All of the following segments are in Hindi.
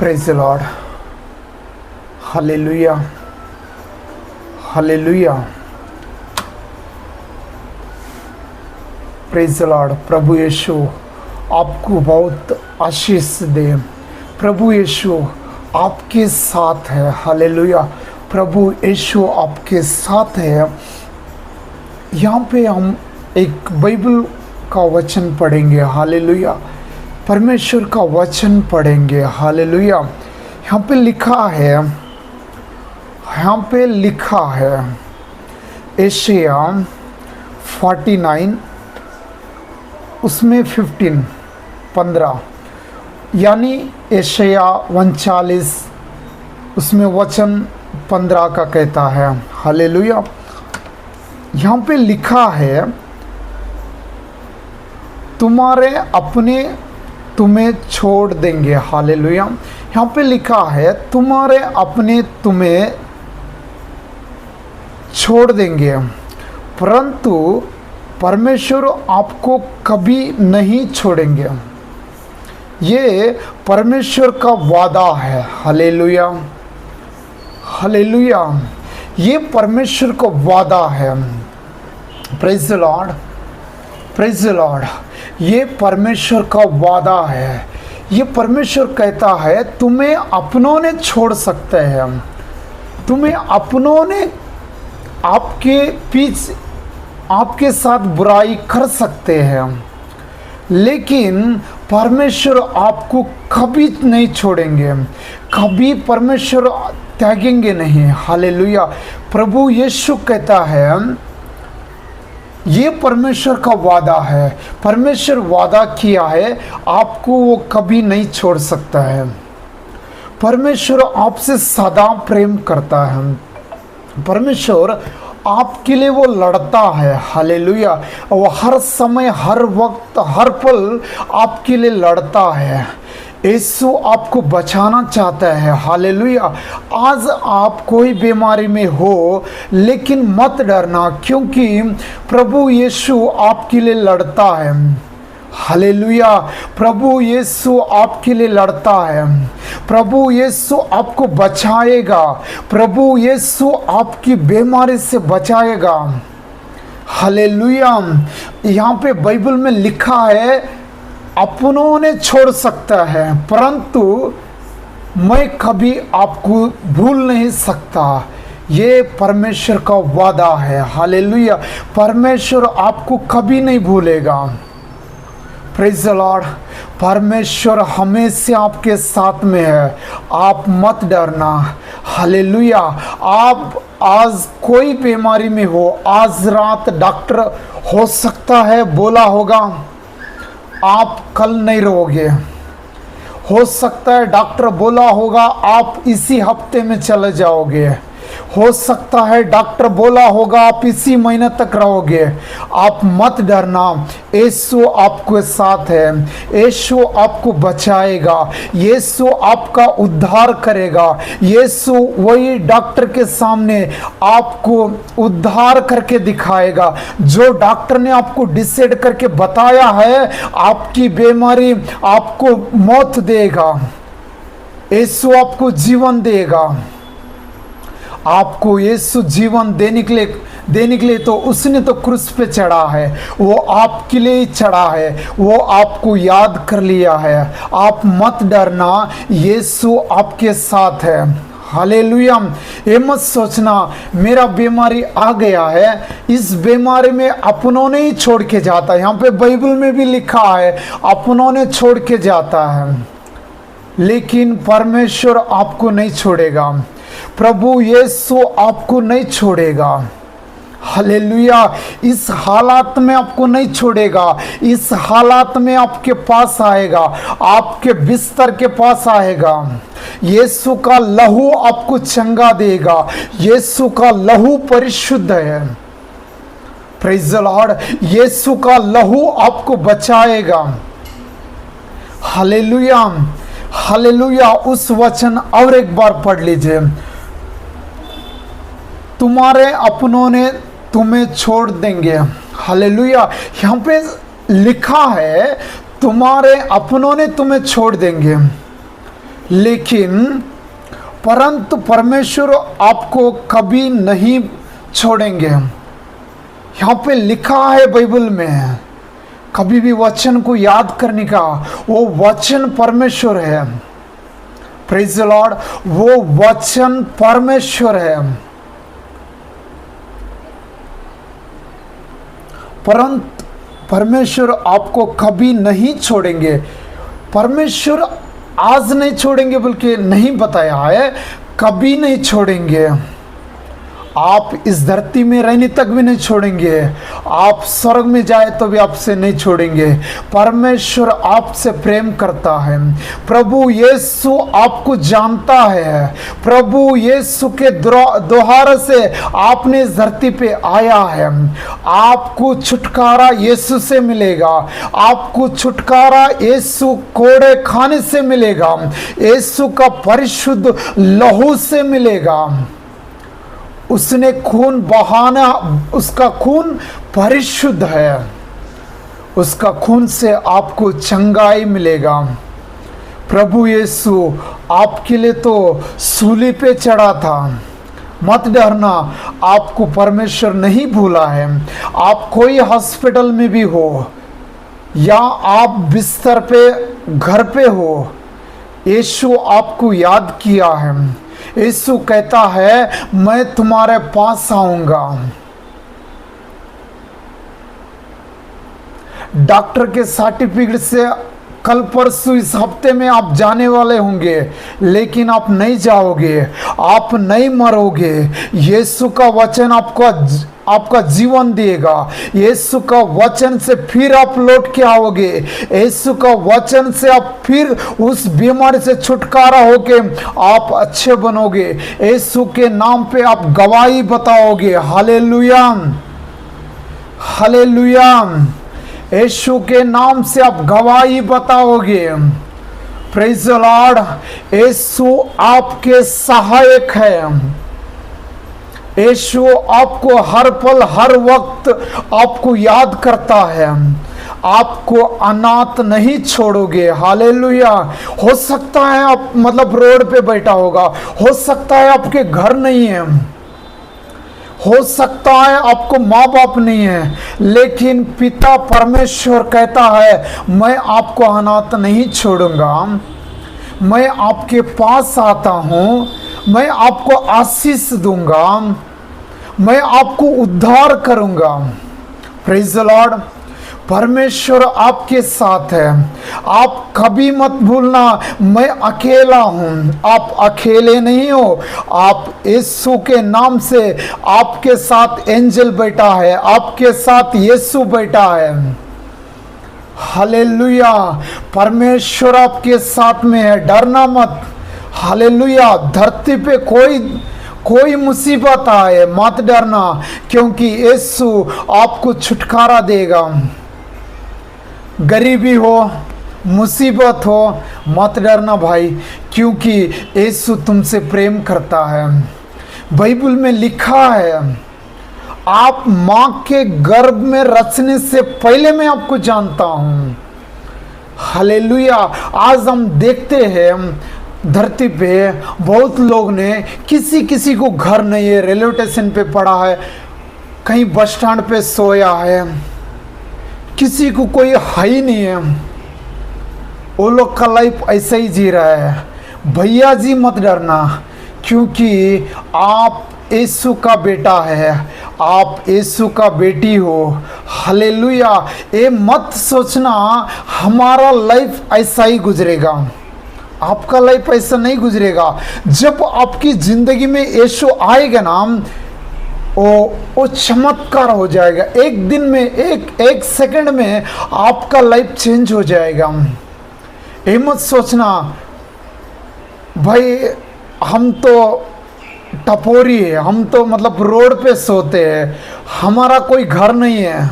Praise the Lord. Hallelujah, hallelujah, praise the Lord. प्रभु यीशु आपको बहुत आशीष दे। प्रभु यीशु आपके साथ है। हालेलुया, प्रभु यीशु आपके साथ है। यहाँ पे हम एक बाइबल का वचन पढ़ेंगे। हालेलुया, परमेश्वर का वचन पढ़ेंगे। हालेलुया, यहाँ पे लिखा है एशिया 49 उसमें 15 यानी एशिया 39 उसमें वचन 15 का कहता है। हालेलुया, यहाँ पे लिखा है तुम्हारे अपने तुम्हें छोड़ देंगे। हालेलुया, यहाँ पे लिखा है तुम्हारे अपने तुम्हें छोड़ देंगे, परंतु परमेश्वर आपको कभी नहीं छोड़ेंगे। ये परमेश्वर का वादा है। हालेलुया, हालेलुया, ये परमेश्वर का वादा है। Praise the Lord, praise the Lord. ये परमेश्वर का वादा है। ये परमेश्वर कहता है तुम्हें अपनों ने छोड़ सकते हैं, तुम्हें अपनों ने आपके साथ बुराई कर सकते हैं, लेकिन परमेश्वर आपको कभी नहीं छोड़ेंगे, कभी परमेश्वर त्यागेंगे नहीं। हालेलुया, प्रभु यीशु कहता है ये परमेश्वर का वादा है। परमेश्वर वादा किया है आपको वो कभी नहीं छोड़ सकता है। परमेश्वर आपसे सदा प्रेम करता है। परमेश्वर आपके लिए वो लड़ता है। हालेलुया, वो हर समय, हर वक्त, हर पल आपके लिए लड़ता है। यीशु आपको बचाना चाहता है। हालेलुया, आज आप कोई बीमारी में हो लेकिन मत डरना, क्योंकि प्रभु यीशु आपके लिए लड़ता है। हालेलुया, प्रभु यीशु आपके लिए लड़ता है। प्रभु यीशु आपको बचाएगा। प्रभु यीशु आपकी बीमारी से बचाएगा। हालेलुया, यहाँ पे बाइबल में लिखा है अपनों ने छोड़ सकता है, परंतु मैं कभी आपको भूल नहीं सकता। ये परमेश्वर का वादा है। हालेलुया, परमेश्वर आपको कभी नहीं भूलेगा। प्रेज द लॉर्ड, परमेश्वर हमेशा आपके साथ में है। आप मत डरना। हालेलुया, आप आज कोई बीमारी में हो, आज रात डॉक्टर हो सकता है बोला होगा आप कल नहीं रहोगे। हो सकता है डॉक्टर बोला होगा आप इसी हफ्ते में चले जाओगे। हो सकता है डॉक्टर बोला होगा आप इसी महीने तक रहोगे। आप मत डरना, यीशु आपके साथ है। यीशु आपको बचाएगा। यीशु आपका उद्धार करेगा। यीशु वही डॉक्टर के सामने आपको उद्धार करके दिखाएगा। जो डॉक्टर ने आपको डिसाइड करके बताया है आपकी बीमारी आपको मौत देगा, यीशु आपको जीवन देगा। आपको यीशु जीवन देने के लिए तो उसने तो क्रूस पे चढ़ा है, वो आपके लिए ही चढ़ा है, वो आपको याद कर लिया है। आप मत डरना, यीशु आपके साथ है। हालेलुया, ये मत सोचना मेरा बीमारी आ गया है, इस बीमारी में अपनों ने ही छोड़ के जाता है। यहाँ पे बाइबल में भी लिखा है अपनों ने छोड़ के जाता है, लेकिन परमेश्वर आपको नहीं छोड़ेगा। प्रभु यीशु आपको नहीं छोड़ेगा। हालेलुया, इस हालात में आपको नहीं छोड़ेगा। इस हालात में आपके पास आएगा, आपके बिस्तर के पास आएगा। यीशु का लहू आपको चंगा देगा। यीशु का लहू परिशुद्ध है। प्रेज द लॉर्ड, यीशु का लहू आपको बचाएगा। हालेलुया, हालेलुया, उस वचन और एक बार पढ़ लीजिए। तुम्हारे अपनों ने तुम्हें छोड़ देंगे। हालेलुया, यहाँ पे लिखा है तुम्हारे अपनों ने तुम्हें छोड़ देंगे, लेकिन परंतु परमेश्वर आपको कभी नहीं छोड़ेंगे। यहाँ पे लिखा है बाइबल में, कभी भी वचन को याद करने का, वो वचन परमेश्वर है। प्रेज द लॉर्ड, वो वचन परमेश्वर है। परंतु परमेश्वर आपको कभी नहीं छोड़ेंगे। परमेश्वर आज नहीं छोड़ेंगे बल्कि नहीं बताया है, कभी नहीं छोड़ेंगे। आप इस धरती में रहने तक भी नहीं छोड़ेंगे, आप स्वर्ग में जाए तो भी आपसे नहीं छोड़ेंगे। परमेश्वर आपसे प्रेम करता है। प्रभु यीशु आपको जानता है। प्रभु यीशु के द्वार से आपने इस धरती पे आया है। आपको छुटकारा यीशु से मिलेगा। आपको छुटकारा यीशु कोड़े खाने से मिलेगा। यीशु का परिशुद्ध लहू से मिलेगा। उसने खून बहाना, उसका खून परिशुद्ध है। उसका खून से आपको चंगाई मिलेगा। प्रभु यीशु आपके लिए तो सूली पे चढ़ा था। मत डरना, आपको परमेश्वर नहीं भूला है। आप कोई हॉस्पिटल में भी हो या आप बिस्तर पे घर पे हो, यीशु आपको याद किया है। यीशु कहता है मैं तुम्हारे पास आऊंगा। डॉक्टर के सर्टिफिकेट से कल परसों इस हफ्ते में आप जाने वाले होंगे, लेकिन आप नहीं जाओगे, आप नहीं मरोगे। यीशु का वचन आपका जीवन देगा। यीशु का वचन से फिर आप लौट के आओगे। यीशु का वचन से आप फिर उस बीमारी से छुटकारा होके आप अच्छे बनोगे। यीशु के नाम पे आप गवाही बताओगे। Hallelujah, hallelujah. यीशु के नाम से आप गवाही बताओगे। Praise the Lord. यीशु आपके सहायक है। यीशु आपको हर पल हर वक्त आपको याद करता है। आपको अनाथ नहीं छोड़ोगे। हालेलुया। हो सकता है आप रोड पे बैठा होगा, हो सकता है आपके घर नहीं है, हो सकता है आपको माँ बाप नहीं है, लेकिन पिता परमेश्वर कहता है मैं आपको अनाथ नहीं छोड़ूंगा। मैं आपके पास आता हूँ, मैं आपको आशीष दूंगा, मैं आपको उद्धार करूंगा। Praise the Lord. परमेश्वर आपके साथ है। आप कभी मत भूलना मैं अकेला हूं। आप अकेले नहीं हो। आप यीशु के नाम से आपके साथ एंजल बैठा है, आपके साथ यीशु बैठा है। हालेलुया। परमेश्वर आपके साथ में है, डरना मत। हालेलुया। धरती पे कोई मुसीबत आए मत डरना, क्योंकि यीशु आपको छुटकारा देगा। गरीबी हो, मुसीबत हो, मत डरना भाई, क्योंकि यीशु तुमसे प्रेम करता है। बाइबल में लिखा है आप माँ के गर्भ में रचने से पहले मैं आपको जानता हूँ। हालेलुया। आज हम देखते हैं धरती पे बहुत लोग ने, किसी को घर नहीं है, रेलवे स्टेशन पे पड़ा है, कहीं बस स्टैंड पे सोया है, किसी को कोई है ही नहीं है। वो लोग का लाइफ ऐसा ही जी रहा है। भैया जी मत डरना, क्योंकि आप यीशु का बेटा है, आप यीशु का बेटी हो। हालेलुया। ये मत सोचना हमारा लाइफ ऐसा ही गुजरेगा। आपका लाइफ ऐसा नहीं गुजरेगा। जब आपकी जिंदगी में यीशु आएगा ना, वो चमत्कार हो जाएगा। एक दिन में, एक सेकंड में आपका लाइफ चेंज हो जाएगा। ये मत सोचना भाई हम तो टपोरी है, हम तो रोड पे सोते हैं, हमारा कोई घर नहीं है।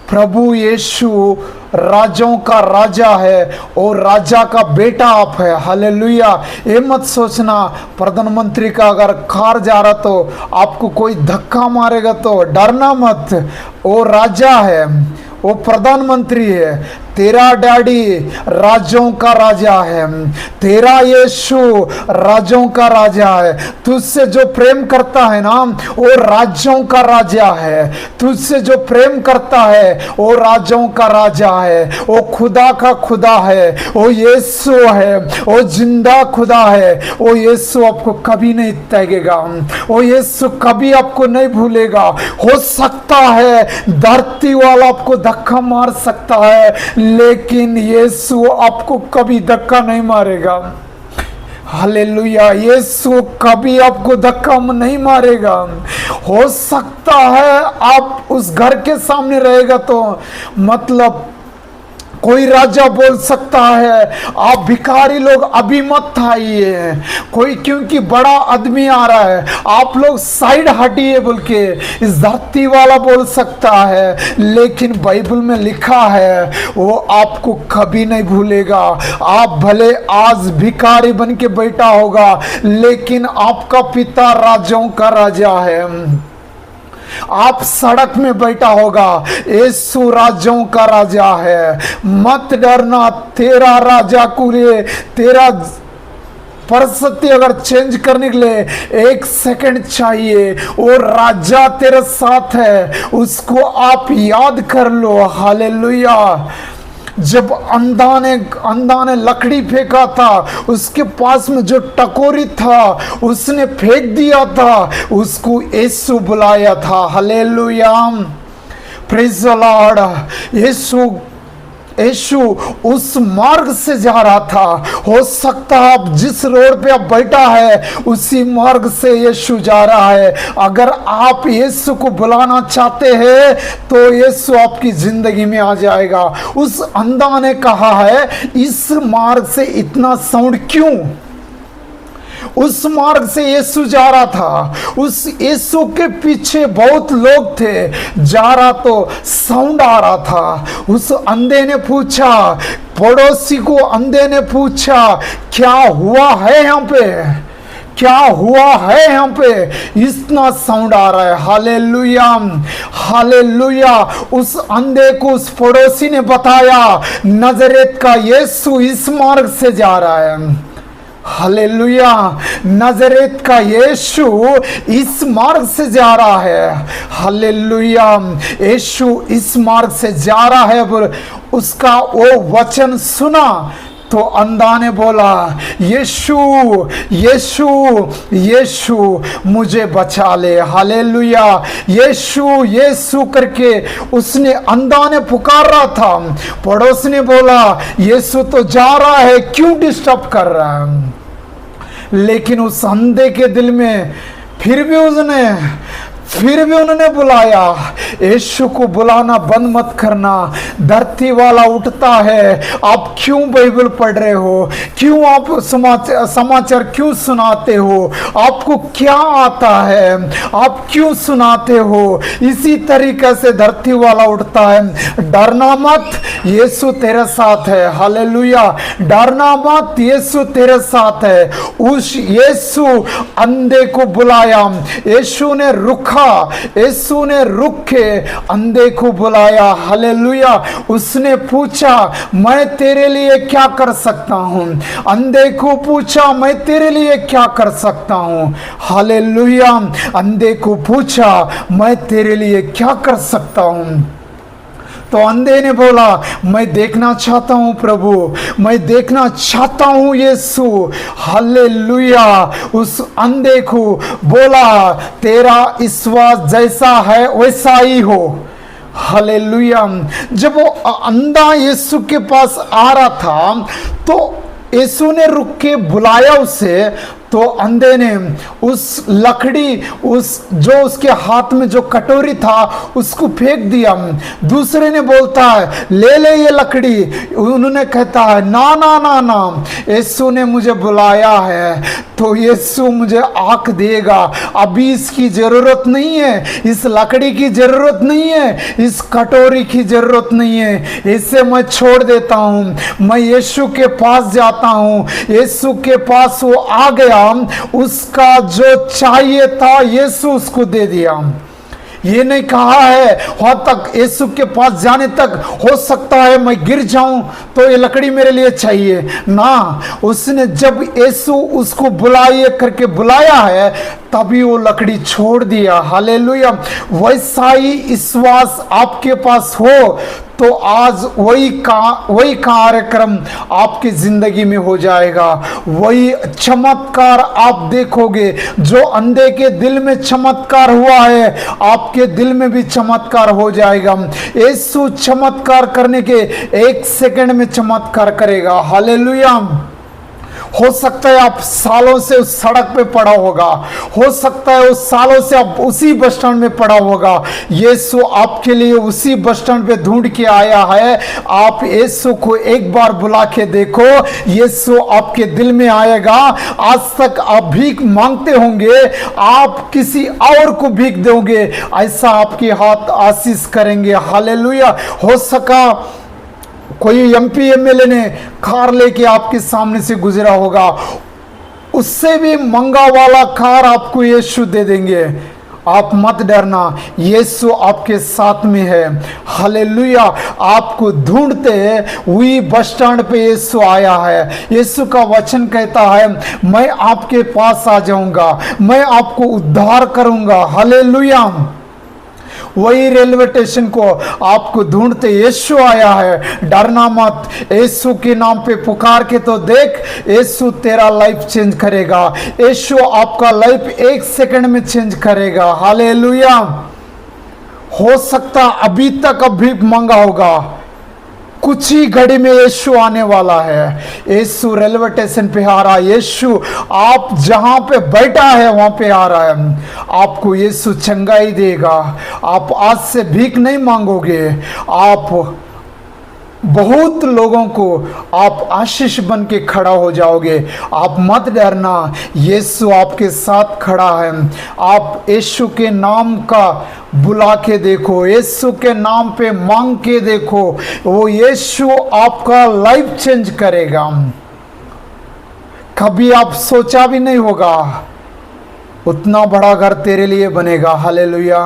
प्रभु यीशु राजाओं का राजा है और राजा का बेटा आप है। हालेलुया। ये मत सोचना प्रधानमंत्री का अगर कार जा रहा तो आपको कोई धक्का मारेगा तो डरना मत। वो राजा है, वो प्रधानमंत्री है, तेरा डैडी राज्यों का राजा है, तेरा यीशु राज्यों का राजा है। तुझसे जो प्रेम करता है ना वो राज्यों का राजा है, तुझसे जो प्रेम करता है वो राज्यों का राजा है, वो खुदा का खुदा है, वो यीशु है, वो जिंदा खुदा है। वो यीशु आपको कभी नहीं त्यागेगा, वो यीशु कभी आपको नहीं भूलेगा। हो सकता है धरती वाला आपको धक्का मार सकता है, लेकिन यीशु आपको कभी धक्का नहीं मारेगा। हालेलुया, यीशु कभी आपको धक्का नहीं मारेगा। हो सकता है आप उस घर के सामने रहेगा तो मतलब कोई राजा बोल सकता है आप भिखारी लोग अभी मत आइए, कोई क्योंकि बड़ा आदमी आ रहा है आप लोग साइड हटिए बोल के इस धरती वाला बोल सकता है, लेकिन बाइबल में लिखा है वो आपको कभी नहीं भूलेगा। आप भले आज भिखारी बन के बैठा होगा, लेकिन आपका पिता राजाओं का राजा है। आप सड़क में बैठा होगा, यीशु राज्यों का राजा है। मत डरना, तेरा राजा को लिए तेरा परिस्थिति अगर चेंज करने के लिए 1 सेकंड चाहिए, वो राजा तेरे साथ है, उसको आप याद कर लो। हालेलुया। जब अंधा ने लकड़ी फेंका था, उसके पास में जो टकोरी था उसने फेंक दिया था, उसको यीशु बुलाया था। Hallelujah, praise the Lord. Yeshu उस मार्ग से जा रहा था। हो सकता है आप जिस रोड पे आप बैठा है उसी मार्ग से यीशु जा रहा है। अगर आप यीशु को बुलाना चाहते हैं तो यीशु आपकी जिंदगी में आ जाएगा। उस अंधा ने कहा है इस मार्ग से इतना साउंड क्यों? उस मार्ग से यीशु जा रहा था, उस यीशु के पीछे बहुत लोग थे, जा रहा तो साउंड आ रहा था। उस अंधे ने पूछा, पड़ोसी को अंधे ने पूछा क्या हुआ है यहाँ पे, क्या हुआ है यहाँ पे, इतना साउंड आ रहा है। Hallelujah, hallelujah. उस अंधे को उस पड़ोसी ने बताया नजरेत का यीशु इस मार्ग से जा रहा है। हालेलुया, नजरेत का यीशु इस मार्ग से जा रहा है। हालेलुया, यीशु इस मार्ग से जा रहा है। उसका वो वचन सुना तो अंधा ने बोला यीशु यीशु यीशु मुझे बचा ले। हालेलुया, यीशु यीशु करके उसने अंधा ने पुकार रहा था। पड़ोस ने बोला यीशु तो जा रहा है, क्यों डिस्टर्ब कर रहा है? लेकिन उस अंधे के दिल में फिर भी उन्होंने बुलाया। यीशु को बुलाना बंद मत करना। धरती वाला उठता है, आप क्यों बाइबल पढ़ रहे हो, क्यों आप समाचार क्यों सुनाते हो, आपको क्या आता है, आप क्यों सुनाते हो? इसी तरीके से धरती वाला उठता है। डरना मत, यीशु तेरे साथ है। हालेलुया, डरना मत, यीशु तेरे साथ है। उस यीशु अंधे को बुलाया, यीशु ने रुका, यीशु ने रुक के अंधे को बुलाया। हालेलुया, उसने पूछा मैं तेरे लिए क्या कर सकता हूं? अंधे को पूछा मैं तेरे लिए क्या कर सकता हूं? हालेलुया, अंधे को पूछा मैं तेरे लिए क्या कर सकता हूं? तो अंधे ने बोला मैं देखना चाहता हूं प्रभु, मैं देखना चाहता हूं यीशु। हालेलुया, उस अंधे को बोला तेरा विश्वास जैसा है वैसा ही हो। हालेलुया, जब वो अंधा यीशु के पास आ रहा था तो यीशु ने रुक के बुलाया उसे। तो अंधे ने उस लकड़ी, उस जो उसके हाथ में जो कटोरी था उसको फेंक दिया। दूसरे ने बोलता है ले ले ये लकड़ी, उन्होंने कहता है ना ना ना ना, यीशु ने मुझे बुलाया है तो यीशु मुझे आंख देगा। अभी इसकी जरूरत नहीं है, इस लकड़ी की जरूरत नहीं है, इस कटोरी की जरूरत नहीं है, इसे मैं छोड़ देता हूँ, मैं यीशु के पास जाता हूँ। यीशु के पास वो आ गया, उसका जो चाहिए था यीशु उसको दे दिया। ये नहीं कहा है वहां तक यीशु के पास जाने तक हो सकता है मैं गिर जाऊं तो ये लकड़ी मेरे लिए चाहिए ना। उसने जब यीशु उसको बुलाइए करके बुलाया है तभी वो लकड़ी छोड़ दिया। हालेलुया। वैसा ही विश्वास आपके पास हो तो आज वही कार्यक्रम आपकी जिंदगी में हो जाएगा। वही चमत्कार आप देखोगे। जो अंधे के दिल में चमत्कार हुआ है आपके दिल में भी चमत्कार हो जाएगा। यीशु चमत्कार करने के 1 सेकंड में चमत्कार करेगा। हालेलुया। हो सकता है आप सालों से उस सड़क पे पड़ा होगा, हो सकता है उस सालों से आप उसी बस स्टैंड में पड़ा होगा। यीशु आपके लिए उसी बस स्टैंड पे ढूंढ के आया है। आप यीशु को एक बार बुला के देखो, यीशु आपके दिल में आएगा। आज तक आप भीख मांगते होंगे, आप किसी और को भीख दोगे, ऐसा आपके हाथ आशीष करेंगे। हालेलुया। हो सका कोई एमपी एमएलए ने कार लेके आपके सामने से गुजरा होगा, उससे भी महंगा वाला कार आपको यीशु दे देंगे। आप मत डरना, यीशु आपके साथ में है। हालेलुया। आपको ढूंढते वही बस स्टैंड पे यीशु आया है। यीशु का वचन कहता है मैं आपके पास आ जाऊंगा, मैं आपको उद्धार करूंगा। हालेलुया। वही रेलवे स्टेशन को आपको ढूंढते यीशु आया है। डरना मत, यीशु के नाम पे पुकार के तो देख, यीशु तेरा लाइफ चेंज करेगा। यीशु आपका लाइफ 1 सेकंड में चेंज करेगा। हालेलुया। हो सकता अभी तक अभी मांगा होगा, कुछ ही घड़ी में यीशु आने वाला है। यीशु रेलवे स्टेशन पे आ रहा है। यीशु आप जहां पे बैठा है वहां पे आ रहा है। आपको यीशु चंगाई देगा। आप आज से भीख नहीं मांगोगे, आप बहुत लोगों को आप आशीष बन के खड़ा हो जाओगे। आप मत डरना, यीशु आपके साथ खड़ा है। आप यीशु के नाम का बुला के देखो, यीशु के नाम पे मांग के देखो, वो यीशु आपका लाइफ चेंज करेगा। कभी आप सोचा भी नहीं होगा उतना बड़ा घर तेरे लिए बनेगा। हालेलुया।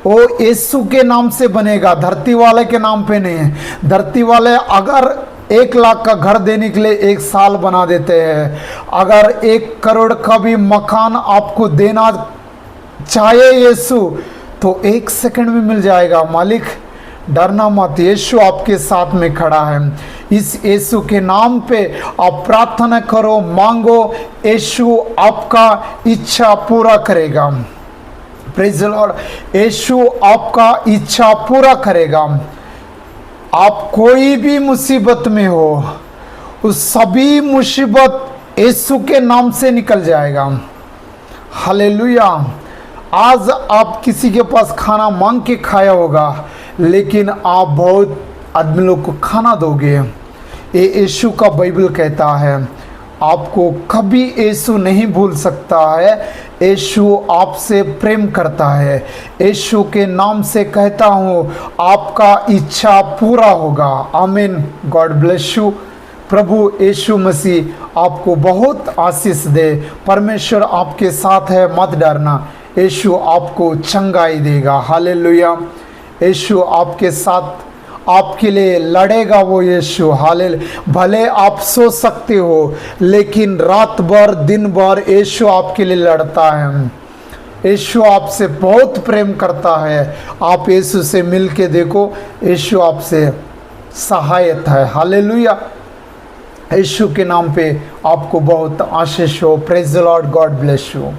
वो यीशु के नाम से बनेगा, धरती वाले के नाम पे नहीं है। धरती वाले अगर 1 लाख का घर देने के लिए 1 साल बना देते हैं, अगर 1 करोड़ का भी मकान आपको देना चाहे यीशु तो 1 सेकंड में मिल जाएगा। मालिक डरना मत, यीशु आपके साथ में खड़ा है। इस यीशु के नाम पे आप प्रार्थना करो, मांगो, यीशु आपका इच्छा पूरा करेगा। Praise the Lord. यीशु आपका इच्छा पूरा करेगा। आप कोई भी मुसीबत में हो, उस सभी मुसीबत यीशु के नाम से निकल जाएगा। हालेलुया। आज आप किसी के पास खाना मांग के खाया होगा, लेकिन आप बहुत आदमी लोग को खाना दोगे। ये यीशु का बाइबल कहता है। आपको कभी यीशु नहीं भूल सकता है। यीशु आपसे प्रेम करता है। यीशु के नाम से कहता हूँ आपका इच्छा पूरा होगा। आमीन। God bless you. प्रभु यीशु मसीह आपको बहुत आशीष दे। परमेश्वर आपके साथ है, मत डरना। यीशु आपको चंगाई देगा। हालेलुया। यीशु आपके साथ, आपके लिए लड़ेगा वो यीशु। हालेलुया। भले आप सो सकते हो, लेकिन रात भर दिन भर यीशु आपके लिए लड़ता है। यीशु आपसे बहुत प्रेम करता है। आप यीशु से मिल के देखो, यीशु आपसे सहायता है। हालेलुया। यीशु के नाम पे आपको बहुत आशीष हो। Praise the Lord. God bless you.